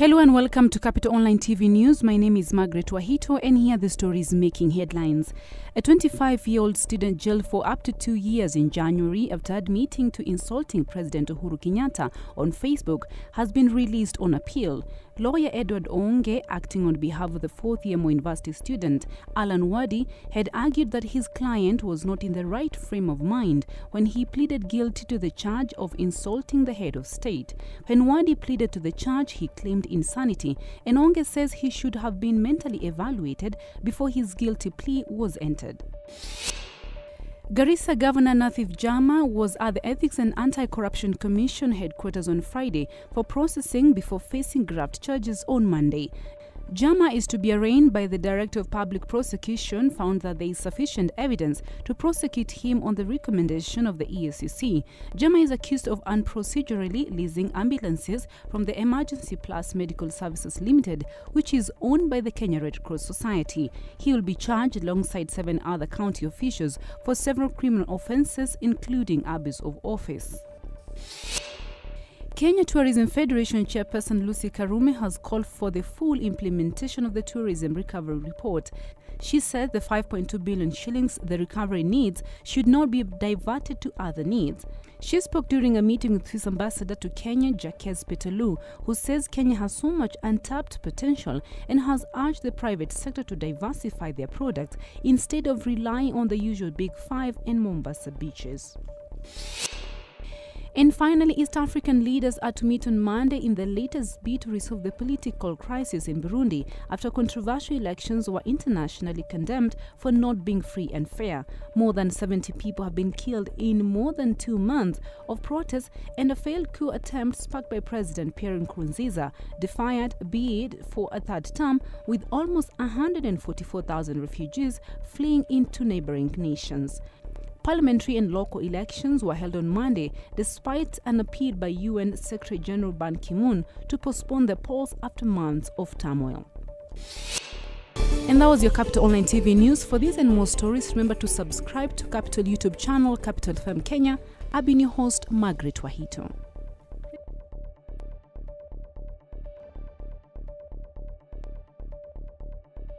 Hello and welcome to Capital Online TV News. My name is Margaret Wahito and here are the stories making headlines. A 25-year-old student jailed for up to 2 years in January after admitting to insulting President Uhuru Kenyatta on Facebook has been released on appeal. Lawyer Edward Onge, acting on behalf of the fourth-year Moi University student Alan Wadi, had argued that his client was not in the right frame of mind when he pleaded guilty to the charge of insulting the head of state. When Wadi pleaded to the charge, he claimed insanity, and Onge says he should have been mentally evaluated before his guilty plea was entered. Garissa Governor Nathif Jama was at the Ethics and Anti-Corruption Commission headquarters on Friday for processing before facing graft charges on Monday. Jama is to be arraigned by the Director of Public Prosecution, found that there is sufficient evidence to prosecute him on the recommendation of the EACC. Jama is accused of unprocedurally leasing ambulances from the Emergency Plus Medical Services Limited, which is owned by the Kenya Red Cross Society. He will be charged alongside 7 other county officials for several criminal offences, including abuse of office. Kenya Tourism Federation Chairperson Karume has called for the full implementation of the Tourism Recovery Report. She said the 5.2 billion shillings the recovery needs should not be diverted to other needs. She spoke during a meeting with Swiss Ambassador to Kenya, Jacques Peterlou, who says Kenya has so much untapped potential and has urged the private sector to diversify their products instead of relying on the usual Big Five and Mombasa beaches. And finally, East African leaders are to meet on Monday in the latest bid to resolve the political crisis in Burundi after controversial elections were internationally condemned for not being free and fair. More than 70 people have been killed in more than 2 months of protests, and a failed coup attempt sparked by President Pierre Nkurunziza defied bid for a third term, with almost 144,000 refugees fleeing into neighboring nations. Parliamentary and local elections were held on Monday, despite an appeal by UN Secretary General Ban Ki-moon to postpone the polls after months of turmoil. And that was your Capital Online TV News. For these and more stories, remember to subscribe to Capital YouTube channel, Capital FM Kenya. I've been your host, Margaret Wahito.